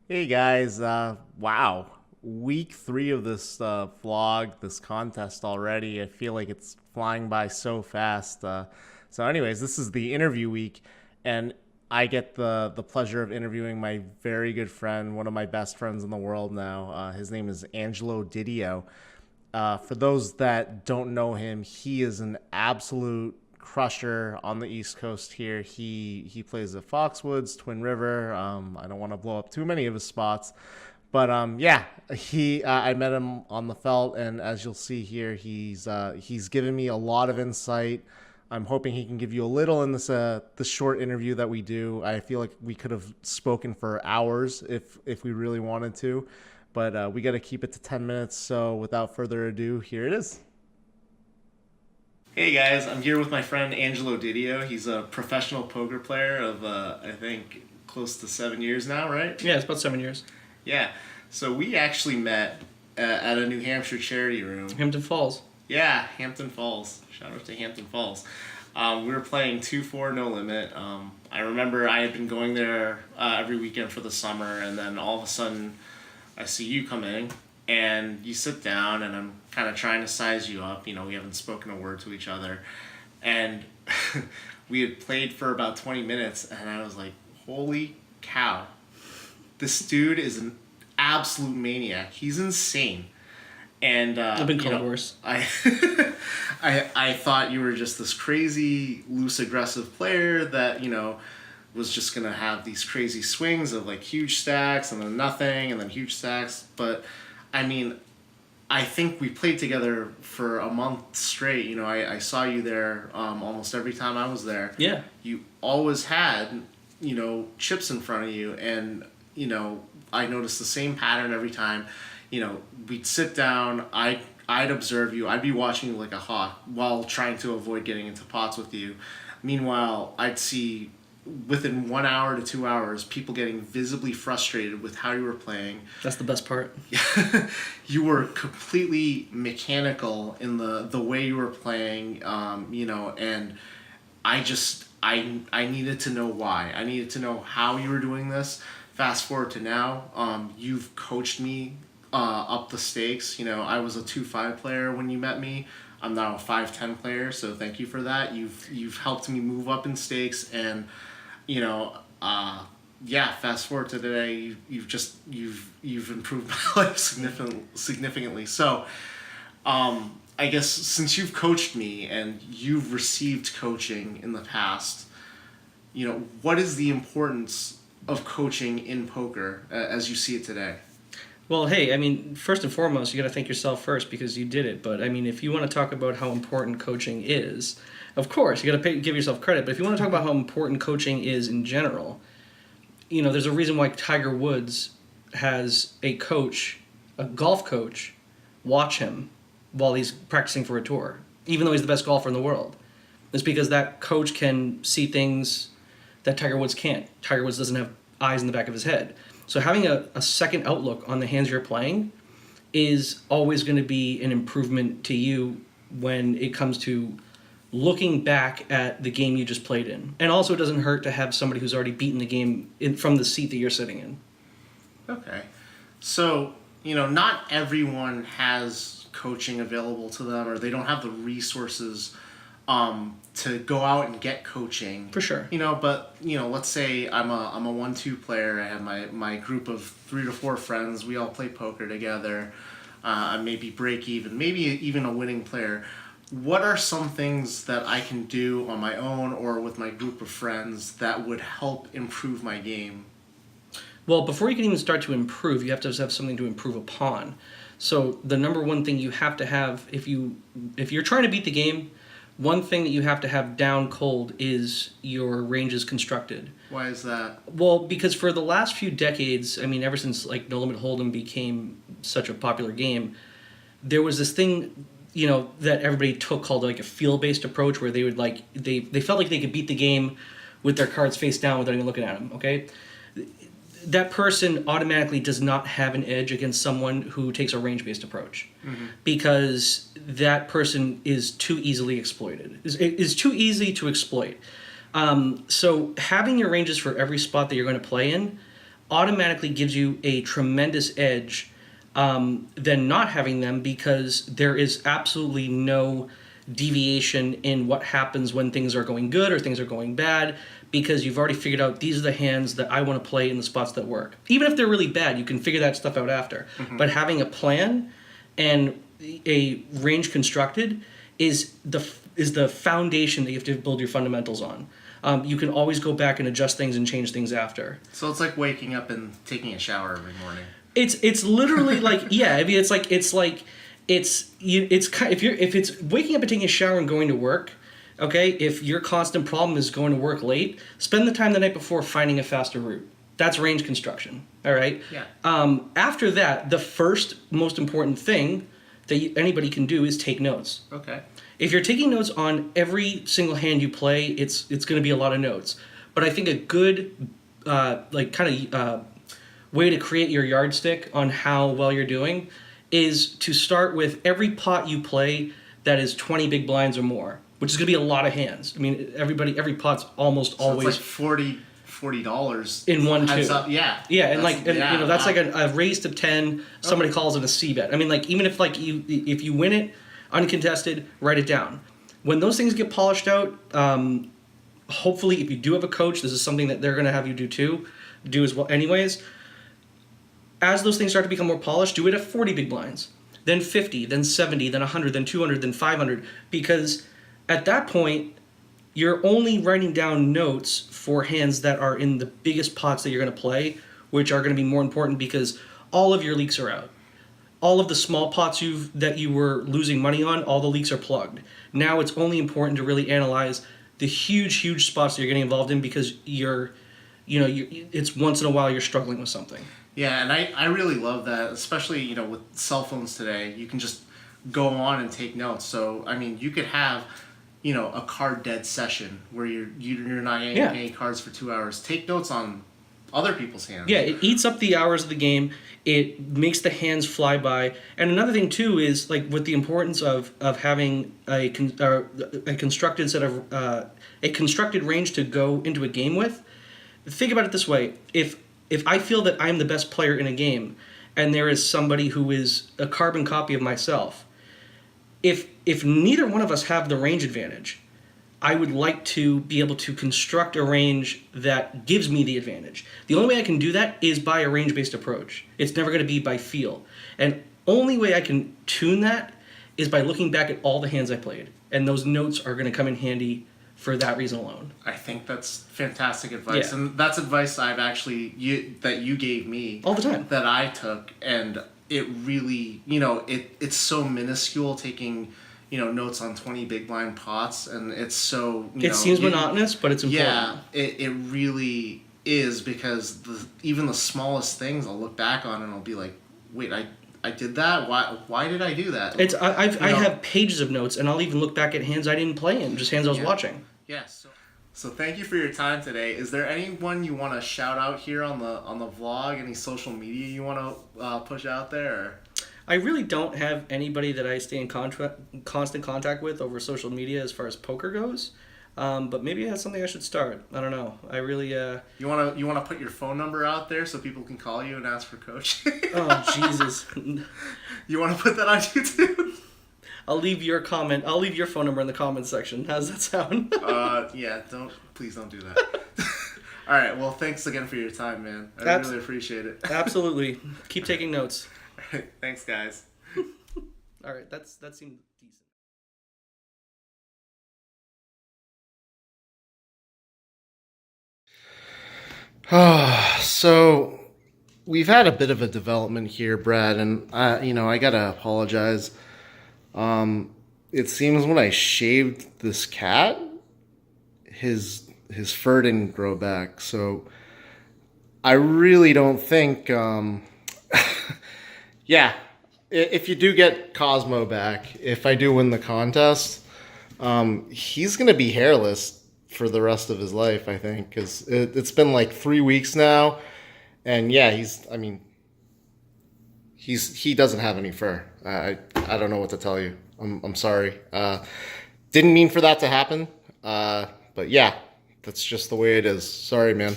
Hey guys, wow. Week 3 of this vlog, this contest already. I feel like it's flying by so fast. Anyways, this is the interview week, and I get the pleasure of interviewing my very good friend, one of my best friends in the world now. His name is Angelo Didio. For those that don't know him, he is an absolute crusher on the East Coast here. He plays at Foxwoods, Twin River. I don't want to blow up too many of his spots, but yeah, he I met him on the felt, and as you'll see here, he's given me a lot of insight. I'm hoping he can give you a little in this short interview that we do. I feel like we could have spoken for hours if we really wanted to, but we got to keep it to 10 minutes. So without further ado, here it is. Hey guys, I'm here with my friend Angelo Didio. He's a professional poker player of I think close to 7 years now, right? Yeah, it's about 7 years. Yeah. So we actually met at a New Hampshire charity room. Hampton Falls. Yeah, Hampton Falls. Shout out to Hampton Falls. We were playing 2-4 No Limit. I remember I had been going there every weekend for the summer, and then all of a sudden I see you come in, and you sit down, and I'm kind of trying to size you up. You know, we haven't spoken a word to each other. And we had played for about 20 minutes, and I was like, holy cow. This dude is an absolute maniac. He's insane. And I've been called worse. I thought you were just this crazy loose aggressive player that was just gonna have these crazy swings of like huge stacks and then nothing and then huge stacks. But I mean, I think we played together for a month straight. I saw you there almost every time I was there. Yeah. You always had chips in front of you, and I noticed the same pattern every time. We'd sit down, I'd observe you, I'd be watching you like a hawk while trying to avoid getting into pots with you. Meanwhile, I'd see within 1 hour to 2 hours people getting visibly frustrated with how you were playing. That's the best part. You were completely mechanical in the way you were playing, and I needed to know why. I needed to know how you were doing this. Fast forward to now, you've coached me up the stakes. I was a 2-5 player when you met me. I'm now a 5-10 player, so thank you for that. You've helped me move up in stakes, and yeah. Fast forward to today, you've improved my life significantly. So, I guess since you've coached me and you've received coaching in the past, what is the importance of coaching in poker as you see it today? Well, hey, I mean, first and foremost, you got to thank yourself first because you did it. But I mean, if you want to talk about how important coaching is, of course, you got to give yourself credit. But if you want to talk about how important coaching is in general, there's a reason why Tiger Woods has a coach, a golf coach, watch him while he's practicing for a tour, even though he's the best golfer in the world. It's because that coach can see things that Tiger Woods can't. Tiger Woods doesn't have eyes in the back of his head. So having a second outlook on the hands you're playing is always going to be an improvement to you when it comes to looking back at the game you just played in. And also it doesn't hurt to have somebody who's already beaten the game from the seat that you're sitting in. Okay. So, not everyone has coaching available to them, or they don't have the resources to go out and get coaching. For sure. But let's say I'm a 1-2 player. I have my group of 3 to 4 friends. We all play poker together. I maybe break even, maybe even a winning player. What are some things that I can do on my own or with my group of friends that would help improve my game? Well, before you can even start to improve, you have to have something to improve upon. So the number one thing you have to have, if you're trying to beat the game, one thing that you have to have down cold is your ranges constructed. Why is that? Well, because for the last few decades, I mean, ever since like No Limit Hold'em became such a popular game, there was this thing, that everybody took called like a feel-based approach, where they would they felt like they could beat the game with their cards face down without even looking at them. Okay, that person automatically does not have an edge against someone who takes a range-based approach, because that person is too easily exploited. Is too easy to exploit. So having your ranges for every spot that you're going to play in automatically gives you a tremendous edge than not having them, because there is absolutely no deviation in what happens when things are going good or things are going bad, because you've already figured out these are the hands that I want to play in the spots that work. Even if they're really bad, you can figure that stuff out after. But having a plan and a range constructed is the foundation that you have to build your fundamentals on. You can always go back and adjust things and change things after. So it's like waking up and taking a shower every morning. It's literally like, yeah. I mean, it's if it's waking up and taking a shower and going to work. Okay, if your constant problem is going to work late, spend the time the night before finding a faster route. That's range construction. All right. Yeah. After that, the first most important thing that anybody can do is take notes. Okay. If you're taking notes on every single hand you play, it's going to be a lot of notes. But I think a good way to create your yardstick on how well you're doing is to start with every pot you play that is 20 big blinds or more, which is going to be a lot of hands. I mean, every pot's almost always it's like $40 in 1-2. Yeah. Yeah, and that's like a raise to 10. Somebody calls it a C bet. I mean, like, even if if you win it uncontested, write it down. When those things get polished out, hopefully, if you do have a coach, this is something that they're going to have you do as well. Anyways, as those things start to become more polished, do it at 40 big blinds, then 50, then 70, then 100, then 200, then 500, because at that point, you're only writing down notes for hands that are in the biggest pots that you're going to play, which are going to be more important because all of your leaks are out. All of the small pots that you were losing money on, all the leaks are plugged. Now it's only important to really analyze the huge spots that you're getting involved in, because it's once in a while you're struggling with something. Yeah, and I really love that, especially, with cell phones today. You can just go on and take notes. So, I mean, you could have, a card dead session where you're not getting any cards for 2 hours. Take notes on other people's hands. Yeah, it eats up the hours of the game. It makes the hands fly by. And another thing too is, like, with the importance of having a constructed set of a constructed range to go into a game with. Think about it this way: if I feel that I'm the best player in a game, and there is somebody who is a carbon copy of myself, if neither one of us have the range advantage, I would like to be able to construct a range that gives me the advantage. The only way I can do that is by a range-based approach. It's never going to be by feel. And only way I can tune that is by looking back at all the hands I played. And those notes are going to come in handy for that reason alone. I think that's fantastic advice. Yeah. And that's advice I've that you gave me. All the time. That I took. And it really, it's so minuscule taking, notes on 20 big blind pots. And it's so, it seems monotonous, but it's important. Yeah, it really is, because even the smallest things I'll look back on and I'll be like, wait, I did that? Why did I do that? I have pages of notes, and I'll even look back at hands I didn't play in, just hands I was watching. Yes. So thank you for your time today. Is there anyone you want to shout out here on the vlog? Any social media you want to push out there? Or? I really don't have anybody that I stay in constant contact with over social media as far as poker goes. But maybe that's something I should start. I don't know. I really. You wanna put your phone number out there so people can call you and ask for coaching? Oh Jesus! You want to put that on YouTube? I'll leave your phone number in the comments section. How's that sound? Yeah. Please don't do that. All right. Well, thanks again for your time, man. I really appreciate it. Absolutely. Keep taking notes. Thanks, guys. All right. That seemed decent. So we've had a bit of a development here, Brad, and I gotta apologize. It seems when I shaved this cat, his fur didn't grow back. So I really don't think, yeah, if you do get Cosmo back, if I do win the contest, he's gonna be hairless for the rest of his life, I think, because it's been like 3 weeks now, and yeah, he doesn't have any fur. I don't know what to tell you. I'm sorry. Didn't mean for that to happen, but yeah, that's just the way it is. Sorry, man.